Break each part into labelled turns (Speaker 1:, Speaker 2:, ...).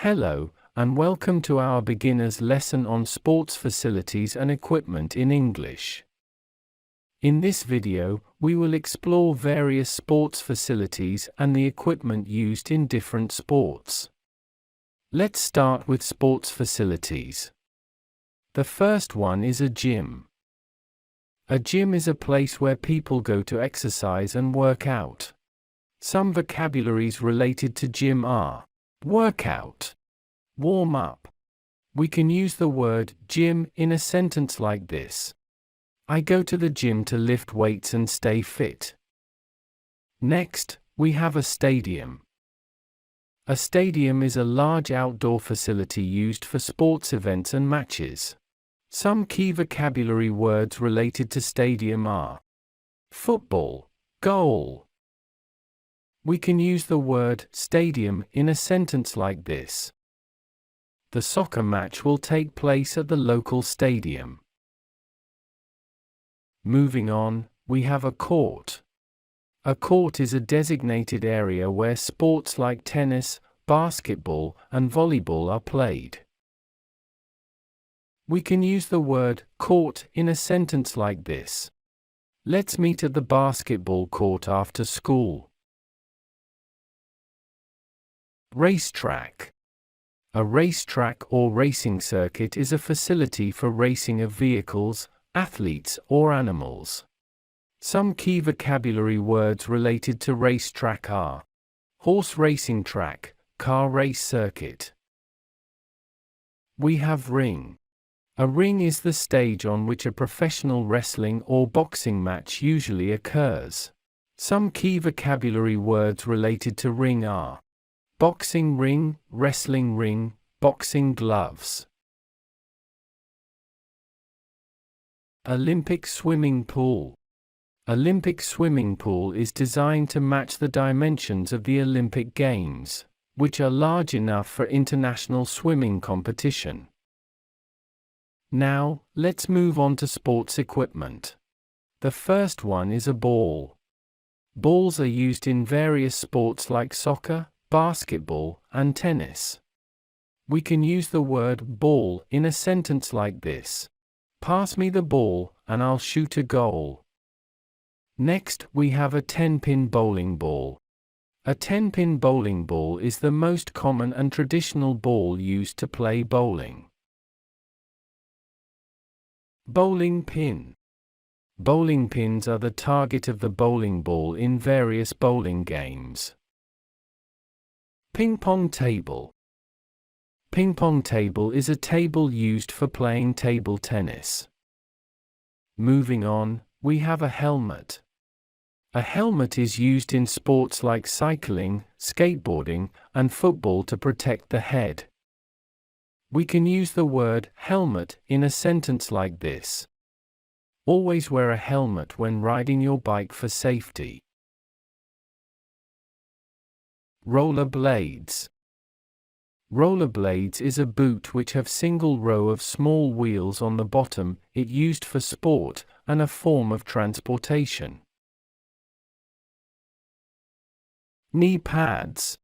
Speaker 1: Hello, and welcome to our beginner's lesson on sports facilities and equipment in English. In this video, we will explore various sports facilities and the equipment used in different sports. Let's start with sports facilities. The first one is a gym. A gym is a place where people go to exercise and work out. Some vocabularies related to gym are workout, warm up. We can use the word gym in a sentence like this. I go to the gym to lift weights and stay fit. Next, we have a stadium. A stadium is a large outdoor facility used for sports events and matches. Some key vocabulary words related to stadium are football, goal. We can use the word stadium in a sentence like this. The soccer match will take place at the local stadium. Moving on, we have a court. A court is a designated area where sports like tennis, basketball, and volleyball are played. We can use the word court in a sentence like this. Let's meet at the basketball court after school. Racetrack. A racetrack or racing circuit is a facility for racing of vehicles, athletes, or animals. Some key vocabulary words related to racetrack are horse racing track, car race circuit. We have ring. A ring is the stage on which a professional wrestling or boxing match usually occurs. Some key vocabulary words related to ring are boxing ring, wrestling ring, boxing gloves. Olympic swimming pool. Olympic swimming pool is designed to match the dimensions of the Olympic Games, which are large enough for international swimming competition. Now, let's move on to sports equipment. The first one is a ball. Balls are used in various sports like soccer, basketball, and tennis. We can use the word ball in a sentence like this. Pass me the ball, and I'll shoot a goal. Next, we have a 10-pin bowling ball. A 10-pin bowling ball is the most common and traditional ball used to play bowling. Bowling pin. Bowling pins are the target of the bowling ball in various bowling games. Ping pong table. Ping pong table is a table used for playing table tennis. Moving on, we have a helmet. A helmet is used in sports like cycling, skateboarding, and football to protect the head. We can use the word helmet in a sentence like this. Always wear a helmet when riding your bike for safety. Rollerblades. Rollerblades is a boot which have single row of small wheels on the bottom, it used for sport, and a form of transportation. Knee pads.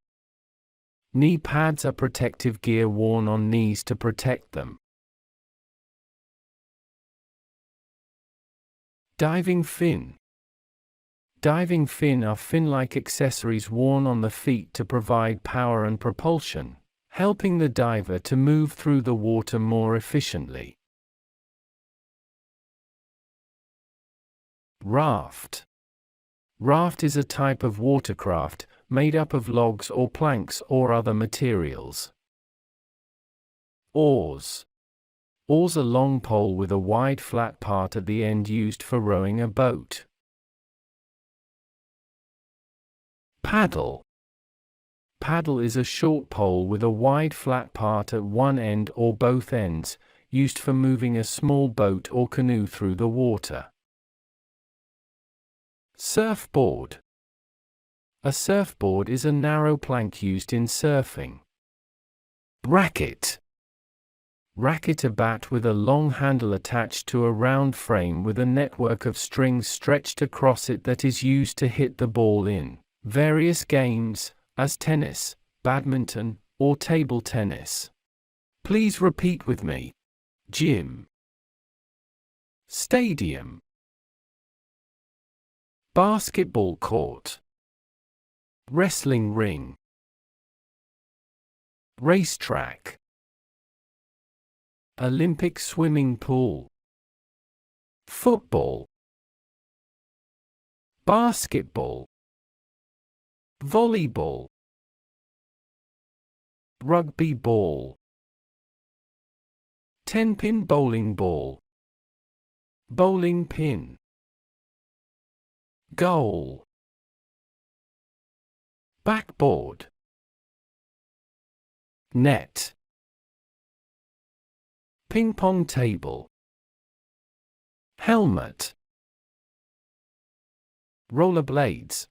Speaker 1: Knee pads are protective gear worn on knees to protect them. Diving fin. Diving fin are fin-like accessories worn on the feet to provide power and propulsion, helping the diver to move through the water more efficiently. Raft. Raft is a type of watercraft, made up of logs or planks or other materials. Oars. Oars are long pole with a wide flat part at the end used for rowing a boat. Paddle. Paddle is a short pole with a wide flat part at one end or both ends, used for moving a small boat or canoe through the water. Surfboard. A surfboard is a narrow plank used in surfing. Racket. Racket, a bat with a long handle attached to a round frame with a network of strings stretched across it that is used to hit the ball in various games, as tennis, badminton, or table tennis. Please repeat with me. Gym, stadium, basketball court, wrestling ring, racetrack, Olympic swimming pool, football, basketball, volleyball, rugby ball, 10-pin bowling ball, bowling pin, goal, backboard, net, ping pong table, helmet, rollerblades,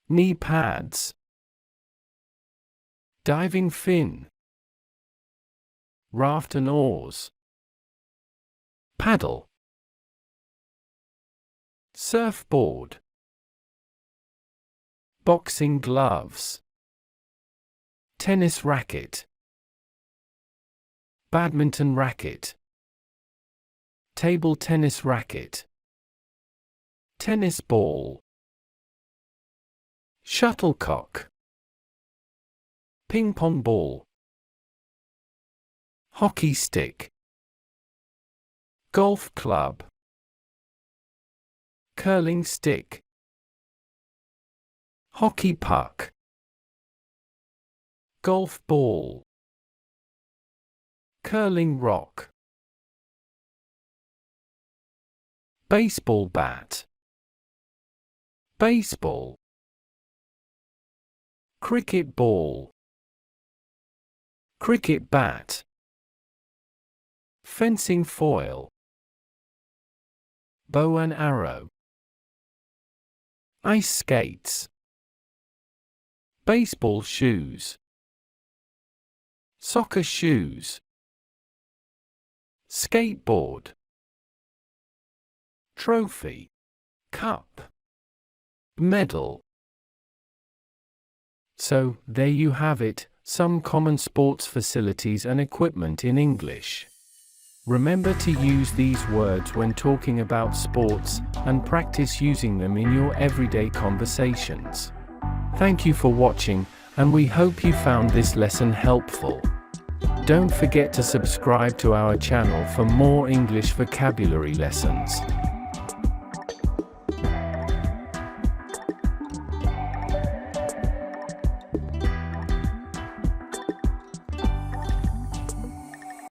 Speaker 1: knee pads, diving fin, raft and oars, paddle, surfboard, boxing gloves, tennis racket, badminton racket, table tennis racket, tennis ball, shuttlecock, ping pong ball, hockey stick, golf club, curling stick, hockey puck, golf ball, curling rock, baseball bat, baseball, cricket ball, cricket bat, fencing foil, bow and arrow, ice skates, baseball shoes, soccer shoes, skateboard, trophy, cup, medal. So, there you have it, some common sports facilities and equipment in English. Remember to use these words when talking about sports, and practice using them in your everyday conversations. Thank you for watching, and we hope you found this lesson helpful. Don't forget to subscribe to our channel for more English vocabulary lessons.